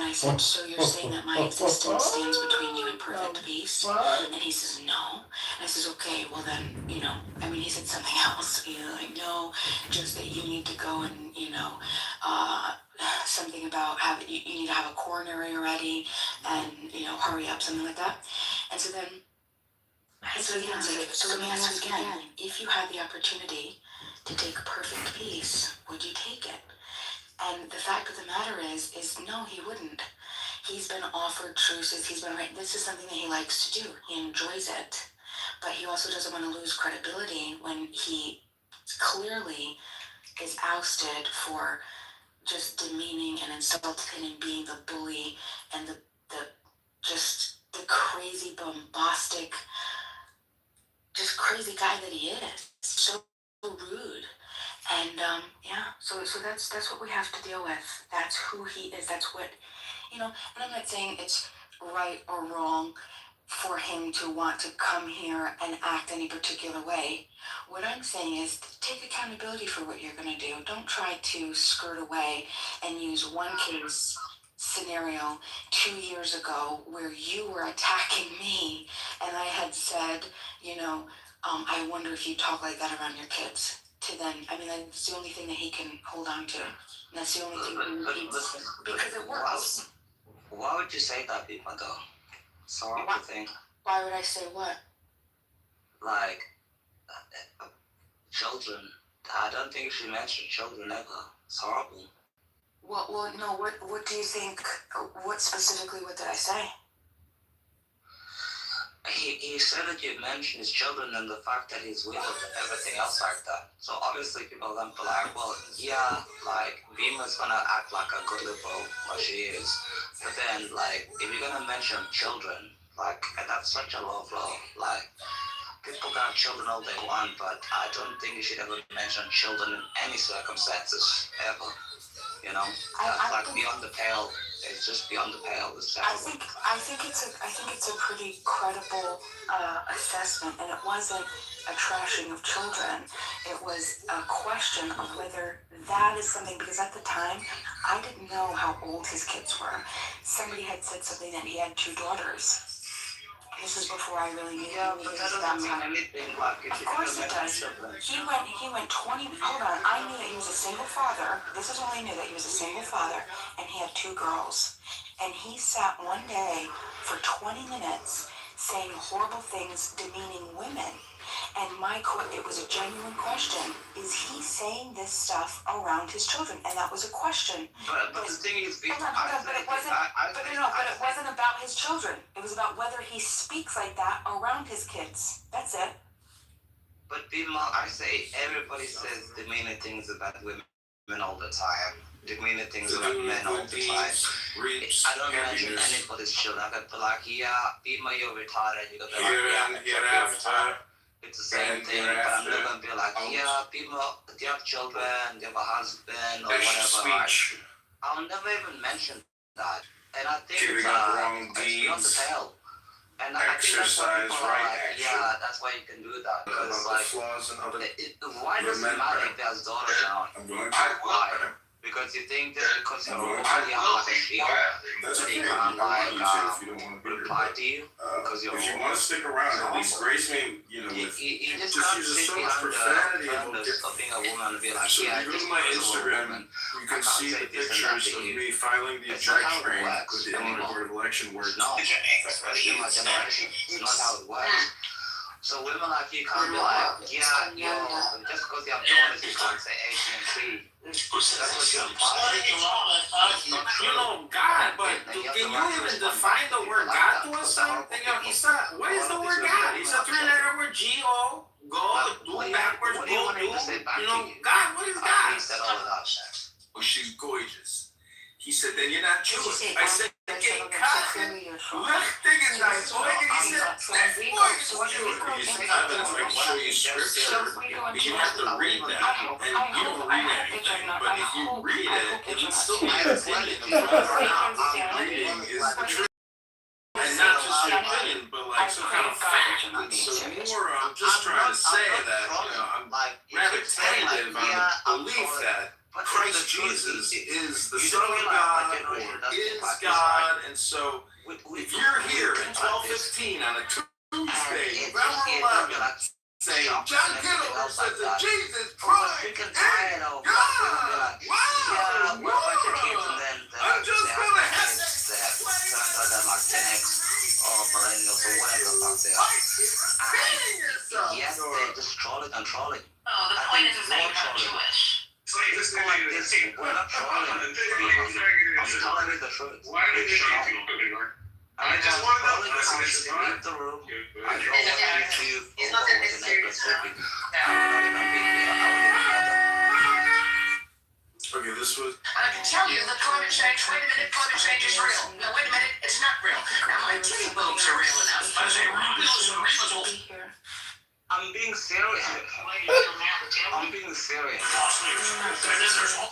I said, so you're saying that my existence stands between you and perfect peace? And he says, no. And I says, okay, well then, he said something else, like, no, just that you need to go and, something about you need to have a coronary ready and, hurry up, something like that. And so then, so let me ask you again, if you had the opportunity to take perfect peace, would you take it? And the fact of the matter is no, he wouldn't. He's been offered truces. He's been right. This is something that he likes to do. He enjoys it, but he also doesn't want to lose credibility when he clearly is ousted for just demeaning and insulting and being the bully and the crazy bombastic, just crazy guy that he is. So rude. And so that's what we have to deal with. That's who he is. That's what, and I'm not saying it's right or wrong for him to want to come here and act any particular way. What I'm saying is take accountability for what you're going to do. Don't try to skirt away and use one case scenario 2 years ago where you were attacking me and I had said, I wonder if you talk like that around your kids. To then, that's the only thing that he can hold on to. And that's the only thing he needs. Because it works. Why would you say that, people, though? Sorry to think. Why would I say what? Like, children. I don't think she mentioned children ever. It's horrible. Well, no, what do you think, what did I say? He said that you mentioned his children and the fact that he's widowed and everything else like that. So obviously people then be like, well, yeah, like, Vima's gonna act like a good liberal, like she is. But then, like, if you're gonna mention children, like, that's such a low blow. Like, people can have children all they want, but I don't think you should ever mention children in any circumstances, ever. That's like beyond the pale. It's just beyond the pale. I think it's a pretty credible assessment, and it wasn't a trashing of children. It was a question of whether that is something, because at the time I didn't know how old his kids were. Somebody had said something that he had 2 daughters. This is before I really knew. Yeah, but that doesn't mean anything. Like, of course it does. He went 20. Hold on. I knew that he was a single father. This is when I knew that he was a single father, and he had 2 girls. And he sat one day for 20 minutes saying horrible things, demeaning women. And it was a genuine question. Is he saying this stuff around his children? And that was a question. But the thing is, but it wasn't about his children. It was about whether he speaks like that around his kids. That's it. But Bima, I say everybody says demeaning things about women all the time. Demeaning things about men all the time. I don't mention anybody's children. I could be like, yeah, Bima, you're retarded. You could be like, yeah, you're retarded. It's the same thing, but I'm not going to be like, yeah, people, do you have children, do you have a husband, or whatever. I'll never even mention that. And I think it's beyond the pale. And I think that's why people are like, yeah, that's why you can do that. Because, like, why does it matter if there's daughters or not? Why? Because you think that because you're woman, you have like a shield, that you can't like reply to you because you're if you want to stick around, at least grace me, you just can't sit behind the of being a woman and be like, so yeah, you go to my Instagram, you can see the pictures of me filing the ejection ring with the Illinois Board of Election words. No, especially in my generation, it's not how it works. So women like you can't be like, yeah, just because you have daughters, you can't say A, B, and C. That's what you're God, but can you even define the word God to us? What is the word God? It's a 3-letter word, G-O, go, do backwards, go, do. God, what is God? He said all of that. Well, she's gorgeous. He said, then you're not Jewish. I said, get caught. Look, thinking nice. Boy, and he said, boy, it's Jewish. He said, I'm going to show you scripture. You have to read that. And you don't read anything. But if you read it, it would still be an opinion of whether or not I'm reading is the truth. And not just your opinion, but like some kind of fact. And so more, I'm just trying to say that, I'm rather tentative on the belief that But Christ Jesus is the Son of God or is God, and so if you're here at 12:15 on a Tuesday, November 11th, saying John Kitover says that Jesus Christ ain't God, wow, I'm just gonna have or millennials or whatever the fuck they are. And yes, they just troll it and troll it. Oh, the point isn't that you're not Jewish. People like this, we're not trolling. I'm telling you the truth. Why do they think I just want to know. Leave the room. I don't want you to He's not that serious now. Okay, this was. I can tell you the climate change. Wait a minute, climate change is real. No, wait a minute, it's not real. Now my titty boobs are real enough. I say real. I'm being serious. I'm being serious.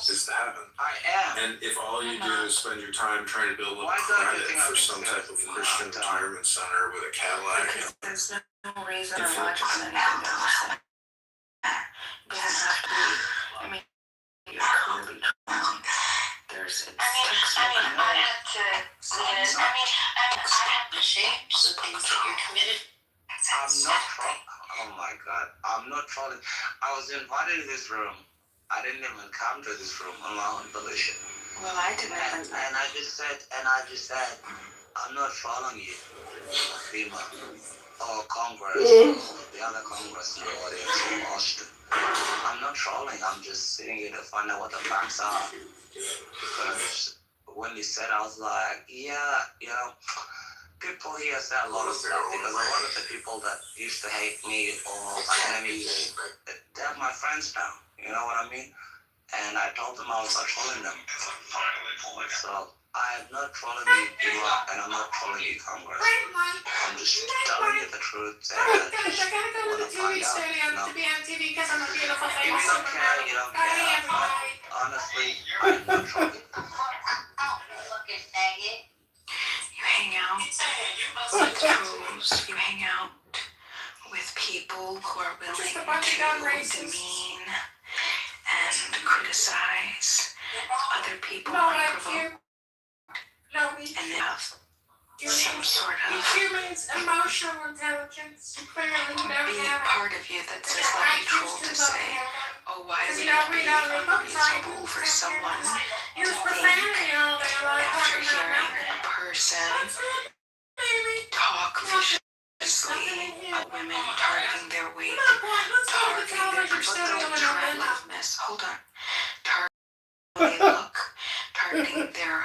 Is to happen. I am. And if all you do is spend your time trying to build up Why don't you credit think for I'm some type of Christian retirement center with a Cadillac, There's no reason or logic in anything that you say. It doesn't have to be. I mean, you're clearly trying. There's. I have to say this. I have to change the things that you're committed. I'm not trolling. Oh my God. I'm not trolling. I was invited to this room. I didn't even come to this room on my own volition. Well, I didn't. And I just said, I'm not trolling you, FEMA, or Congress, or the other Congress in the audience, or Austin. I'm not trolling. I'm just sitting here to find out what the facts are. Because when you said, I was like, yeah, you know, people here say a lot of stuff because a lot of the people that used to hate me or my enemies, they're my friends now. You know what I mean? And I told them I was not trolling them. So I am not trolling you, people, and I'm not trolling you, Congress. I'm just telling you the truth. And I just want to find out. No. If you don't care, you don't care. But honestly, I'm not trolling. You hang out with trolls. You hang out with people who are willing to demean and criticize other people unprovoked, and they have some sort of Humans' emotional intelligence. Clearly, be a part of you that says let me troll to say, oh, why would it be unreasonable for someone to think after hearing a person talk viciously about women targeting their weight, targeting their attractiveness, targeting how they look, targeting their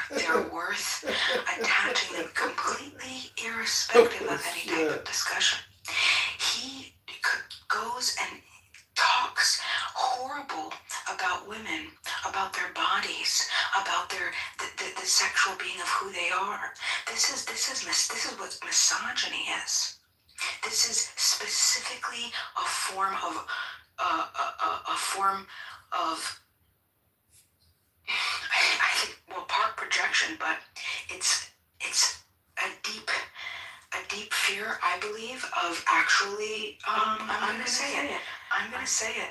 worth, attaching them completely irrespective of any type of discussion. He goes and talks horrible about women, about their bodies, about the sexual being of who they are. This is what misogyny is. This is specifically a form of I think, well, part projection, but it's a deep fear, I believe, of actually. I'm gonna say it.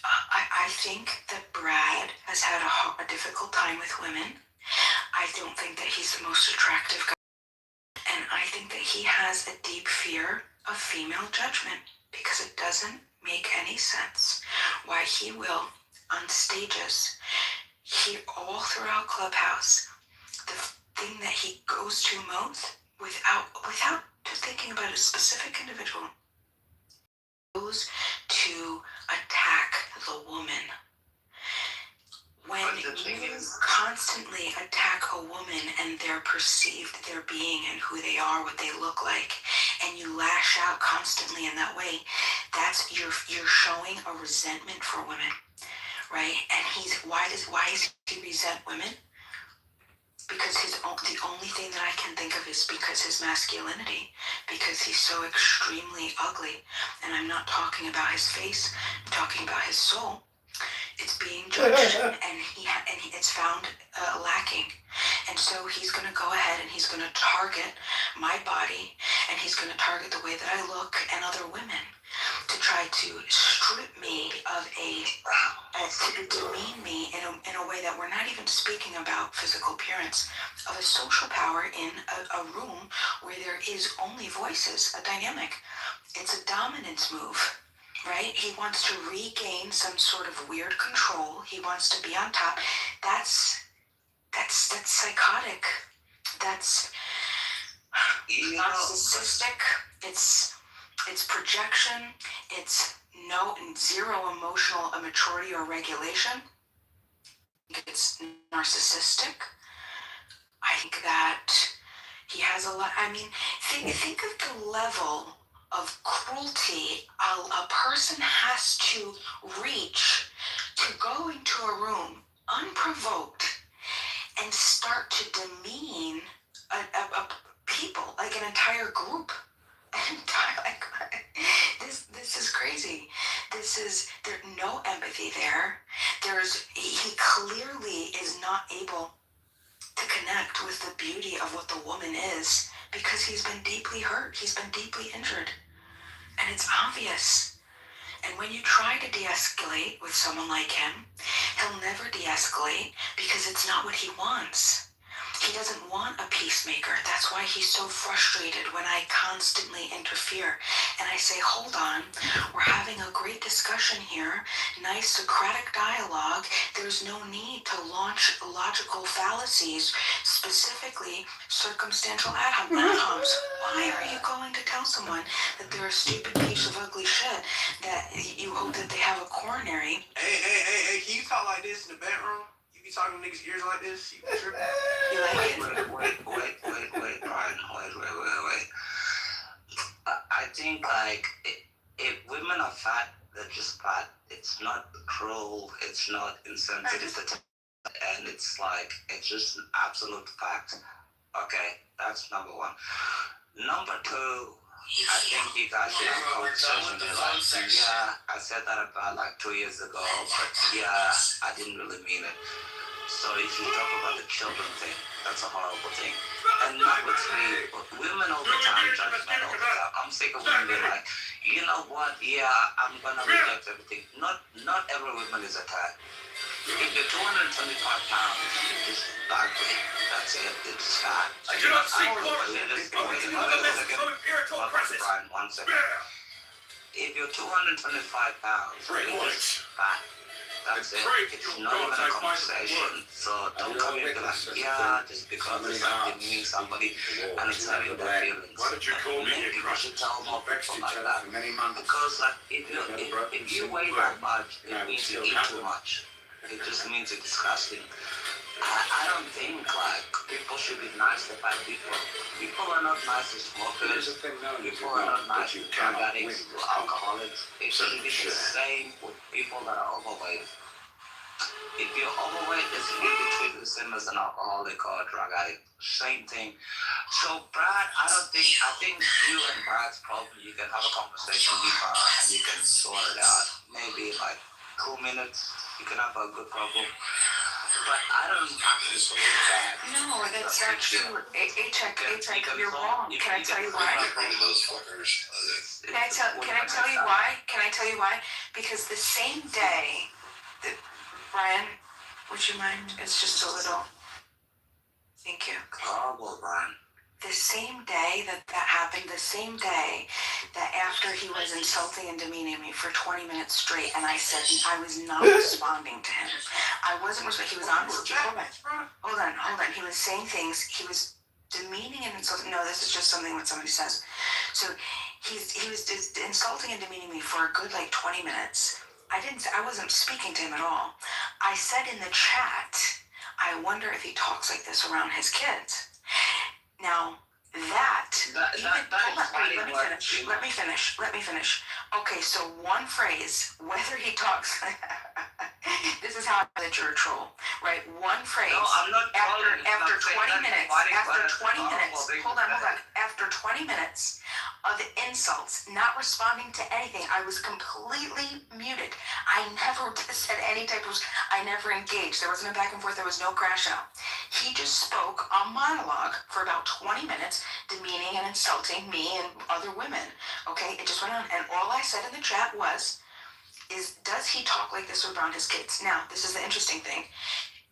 I think that Brad has had a difficult time with women. I don't think that he's the most attractive guy. And I think that he has a deep fear of female judgment because it doesn't make any sense why he will, on stages, all throughout Clubhouse, the thing that he goes to most without thinking about a specific individual, goes to attack the woman. When you constantly attack a woman and their being and who they are, what they look like, and you lash out constantly in that way, that's you're showing a resentment for women, right? And why does he resent women? Because the only thing that I can think of is because his masculinity, because he's so extremely ugly, and I'm not talking about his face, I'm talking about his soul. It's being judged, and it's found lacking, and so he's going to go ahead and he's going to target my body, and he's going to target the way that I look and other women, to try to strip me of to demean me in a way that we're not even speaking about physical appearance, of a social power in a room where there is only voices, a dynamic. It's a dominance move, right? He wants to regain some sort of weird control. He wants to be on top. That's psychotic. That's narcissistic. It's projection. It's zero emotional maturity or regulation. It's narcissistic. I think that he has a lot. I mean, think of the level of cruelty a person has to reach to go into a room unprovoked and start to demean a people, like an entire group. This is crazy. There's no empathy there. He clearly is not able to connect with the beauty of what the woman is because he's been deeply hurt. He's been deeply injured. And it's obvious. And when you try to de-escalate with someone like him, he'll never de-escalate because it's not what he wants. He doesn't want a peacemaker. That's why he's so frustrated when I constantly interfere. And I say, hold on, we're having a great discussion here, nice Socratic dialogue. There's no need to launch logical fallacies, specifically circumstantial ad homs. Why are you going to tell someone that they're a stupid piece of ugly shit that you hope that they have a coronary? Hey, can you talk like this in the bedroom? You talking to niggas' ears like this? You tripping? You like it? Wait, Brian. Wait. I think, like, if women are fat, they're just fat. It's not cruel. It's not insensitive. And it's just an absolute fact. Okay, that's number one. Number two, I think you guys should have a conversation. Yeah, I said that about 2 years ago, but yeah, I didn't really mean it. So if you talk about the children thing, that's a horrible thing. And number three, women all the time, judgment all the time. I'm sick of women being like, you know what, yeah, I'm gonna reject everything. Not every woman is a tag. If you're 225 pounds, you're just ugly. That's it. It's fat. I do not see Brian, 1 second. If you're 225 pounds, you're just fat. That's it. It's not even a conversation. So don't come in and be like, yeah, just because it's like demeaning somebody and it's hurting their feelings. Why did you call me? People should tell more people like that. Because if you weigh that much, it means you eat too much. It just means you're disgusting. I don't think people should be nice to fat people. People are not nice to smokers. People are not nice to drug addicts, to alcoholics. It should be the same with people that are overweight. If you're overweight, it's really treated the same as an alcoholic or a drug addict. Same thing. So Brad, I think you and Brad's problem, you can have a conversation deeper and you can sort it out. Maybe 2 minutes, you can have a good problem. But I don't actually believe that. No, that's not true. A-check, you're wrong. Can I tell you why? Can I tell you why? Can I tell you why? Because the same day that Brian, would you mind? It's just a little. Thank you. Horrible, Brian. The same day that happened, the same day that after he was insulting and demeaning me for 20 minutes straight, and I said I was not responding to him. I wasn't responding. He was honest. Hold on. He was saying things. He was demeaning and insulting. No, this is just something that somebody says. So he was just insulting and demeaning me for a good 20 minutes. I wasn't speaking to him at all. I said in the chat, I wonder if he talks like this around his kids. Now, let me finish. Okay, so one phrase, whether he talks, this is how I know that you're a troll, right? One phrase. No, I'm not trolling. After 20 minutes, hold on. After 20 minutes of insults, not responding to anything, I was completely muted. I never said any I never engaged. There was no back and forth. There was no crash out. He just spoke on monologue for about 20 minutes, demeaning and insulting me and other women. Okay, it just went on, and all I said in the chat is does he talk like this around his kids? Now, this is the interesting thing.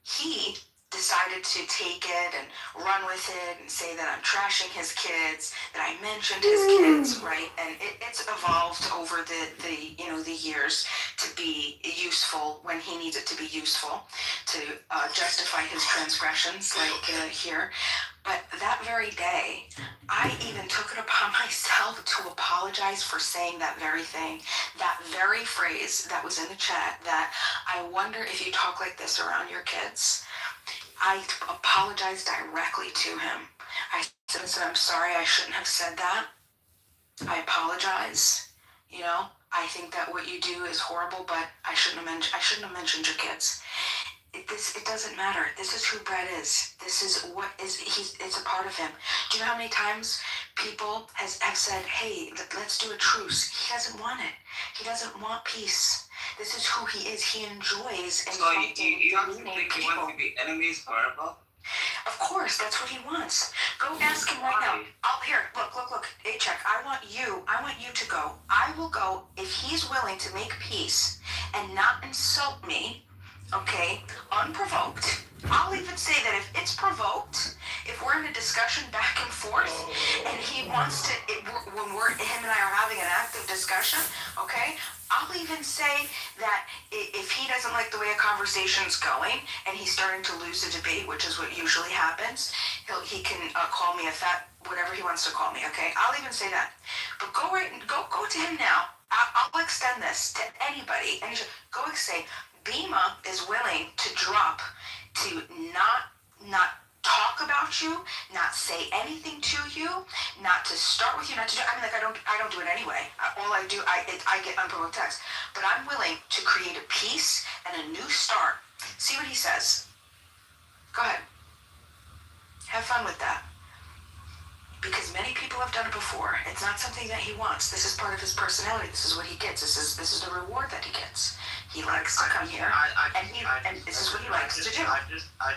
He decided to take it and run with it and say that I'm trashing his kids, that I mentioned his kids, right? And it's evolved over the years to be useful when he needs it to be useful, to justify his transgressions, like here. But that very day, I even took it upon myself to apologize for saying that very thing, that very phrase that was in the chat, that I wonder if you talk like this around your kids. I apologized directly to him. I said, I'm sorry, I shouldn't have said that. I apologize. I think that what you do is horrible, but I shouldn't have mentioned your kids. It doesn't matter. This is who Brett is. This is what it's a part of him. Do you know how many times people have said, hey, let's do a truce? He doesn't want it. He doesn't want peace. This is who he is. He enjoys So you also think he wants to be enemies forever? Of course, that's what he wants. Go ask him right now. Here, look. Hey, check. I want you to go. I will go if he's willing to make peace and not insult me, okay, unprovoked. I'll even say that if it's provoked, if we're in a discussion back and forth, and he wants to, when him and I are having an active discussion, okay, I'll even say that if he doesn't like the way a conversation's going, and he's starting to lose the debate, which is what usually happens, he can call me a fat, whatever he wants to call me, okay? I'll even say that. But go to him now. I'll extend this to anybody, and go say, Bima is willing to drop, to not talk about you, not say anything to you, not to start with you, not to do. I don't do it anyway. All I do, I get unprovoked text. But I'm willing to create a peace and a new start. See what he says. Go ahead. Have fun with that. Because many people have done it before. It's not something that he wants. This is part of his personality. This is what he gets. This is the reward that he gets. He likes to come here, and this is what he likes to do. I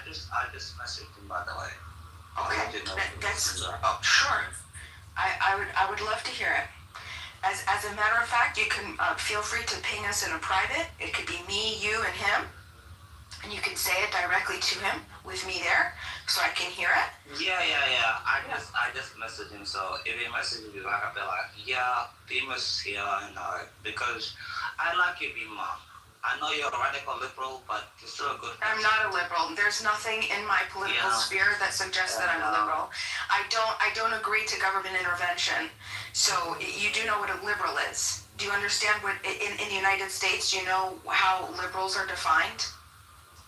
just messaged him, by the way. Okay, that's sure. I would love to hear it. As a matter of fact, you can feel free to ping us in a private. It could be me, you, and him, and you can say it directly to him with me there, so I can hear it. Yeah. I just messaged him. So if he messages me back, I'll be like, yeah, Bima's here, and because I like you, Bima. I know you're a radical liberal, but you're still a good person. I'm not a liberal. There's nothing in my political sphere that suggests that I'm a liberal. I don't agree to government intervention. So you do know what a liberal is. Do you understand what in the United States? Do you know how liberals are defined?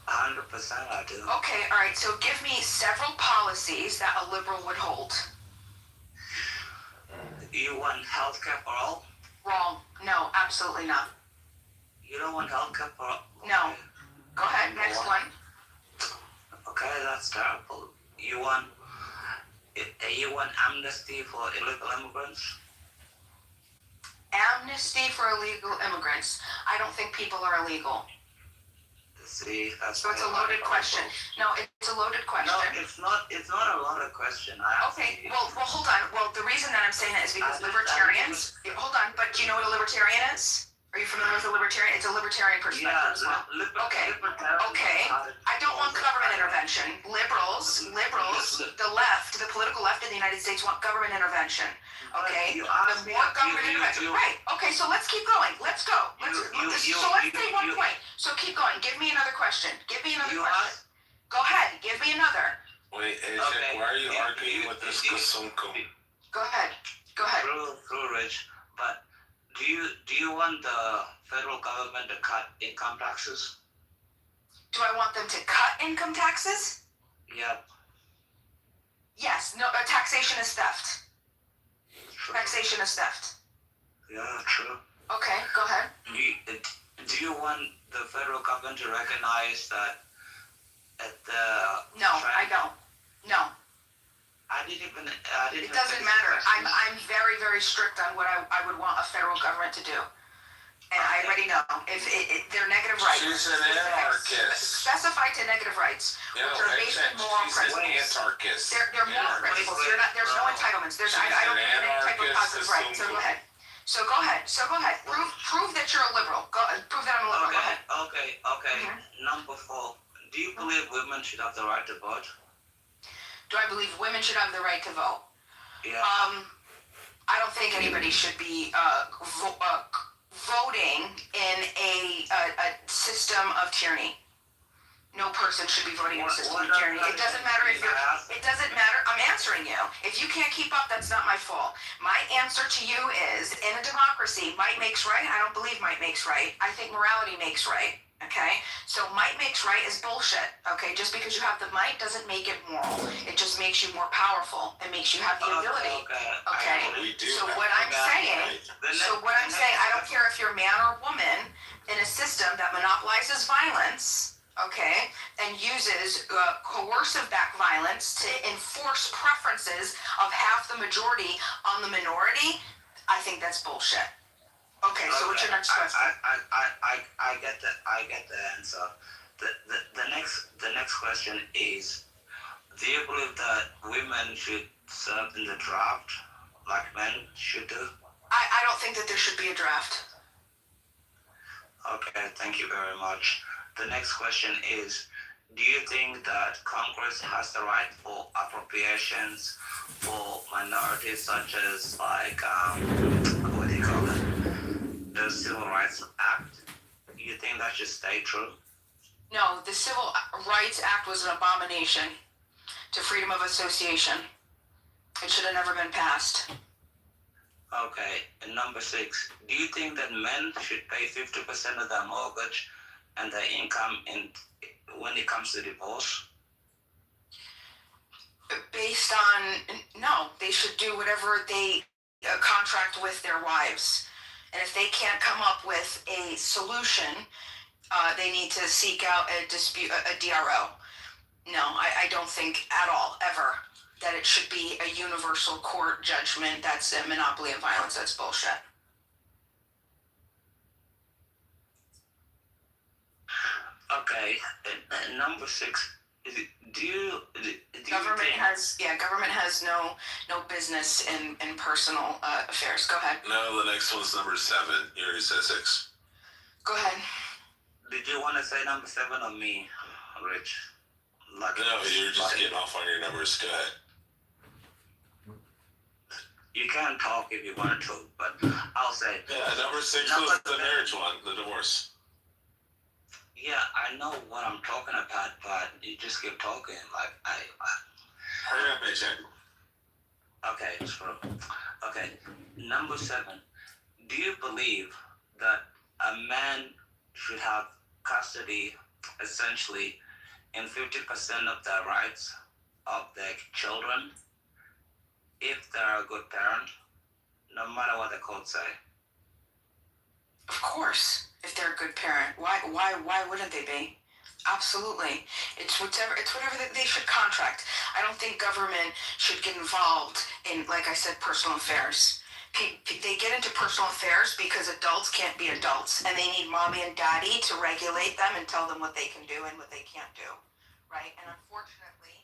100% I do. Okay, all right. So give me several policies that a liberal would hold. You want healthcare for all? Wrong. No, absolutely not. You don't want healthcare for all? No. Go ahead. Next one. Okay, that's terrible. You want amnesty for illegal immigrants? Amnesty for illegal immigrants. I don't think people are illegal. See, that's so it's a loaded question. No, it's a loaded question. No, it's not. It's not a loaded question. Okay. Well, hold on. Well, the reason that I'm saying that is because libertarians. Hold on, but do you know what a libertarian is? Are you familiar with a libertarian? It's a libertarian perspective as well. Okay. I don't want government intervention. Liberals, the left, the political left in the United States want government intervention. Okay. The more government intervention. Right. Okay. So let's keep going. Let's go. Let's say 1 point. So keep going. Give me another question. Give me another question. Go ahead. Give me another. Wait, AJ, why are you arguing with this Kasumko? Go ahead. True, Rich. But do you want the federal government to cut income taxes? Do I want them to cut income taxes? Yep. Yes. No. Taxation is theft. True. Taxation is theft. Yeah, true. Okay. Go ahead. Do you want the federal government to recognize that at the No, I don't. No. It doesn't matter. I'm very, very strict on what I would want a federal government to do. And I already know, if they're negative rights. She's an anarchist. Specify to negative rights, Yeah, which are makes based sense. on moral She's an principles. anarchist. They're moral principles, there's no entitlements, I don't believe in any type of positive right, so go ahead. So go ahead, prove that you're a liberal, prove that I'm a liberal, go ahead. Okay. Number 4. Do you believe women should have the right to vote? Do I believe women should have the right to vote? Yeah. I don't think anybody should be voting in a system of tyranny. No person should be voting in a system of tyranny. It doesn't matter if you're. It doesn't matter. I'm answering you. If you can't keep up, that's not my fault. My answer to you is, in a democracy, might makes right. I don't believe might makes right. I think morality makes right. Okay? So might makes right is bullshit. Okay? Just because you have the might doesn't make it moral. It just makes you more powerful. It makes you have the ability. Okay? So what I'm saying, I don't care if you're a man or a woman in a system that monopolizes violence, okay, and uses coercive back violence to enforce preferences of half the majority on the minority, I think that's bullshit. Okay, so what's your next question? I get the answer. The next question is, do you believe that women should serve in the draft like men should do? I don't think that there should be a draft. Okay, thank you very much. The next question is, do you think that Congress has the right for appropriations for minorities such as what do you call it? The Civil Rights Act? Do you think that should stay true? No, the Civil Rights Act was an abomination to freedom of association. It should have never been passed. Okay, and number 6, do you think that men should pay 50% of their mortgage and their income when it comes to divorce? Based on, no, they should do whatever they contract with their wives. And if they can't come up with a solution, they need to seek out a DRO. No, I don't think at all, ever, that it should be a universal court judgment that's a monopoly of violence. That's bullshit. Okay, and number 6, Government has no business in personal affairs. Go ahead. No, the next one's number 7. You already said 6. Go ahead. Did you want to say number 7 or me, Rich? No, you're just getting off on your numbers. Go ahead. You can talk if you want to, but I'll say. Yeah, number 6 was the marriage one, the divorce. Yeah, I know what I'm talking about, but you just keep talking. Like Hurry up, AJ. Okay, sure. Okay, number 7. Do you believe that a man should have custody, essentially, in 50% of the rights of their children if they're a good parent, no matter what the court say? Of course, if they're a good parent. Why wouldn't they be? Absolutely. It's whatever that they should contract. I don't think government should get involved in, like I said, personal affairs. They get into personal affairs because adults can't be adults, and they need mommy and daddy to regulate them and tell them what they can do and what they can't do, right? And unfortunately,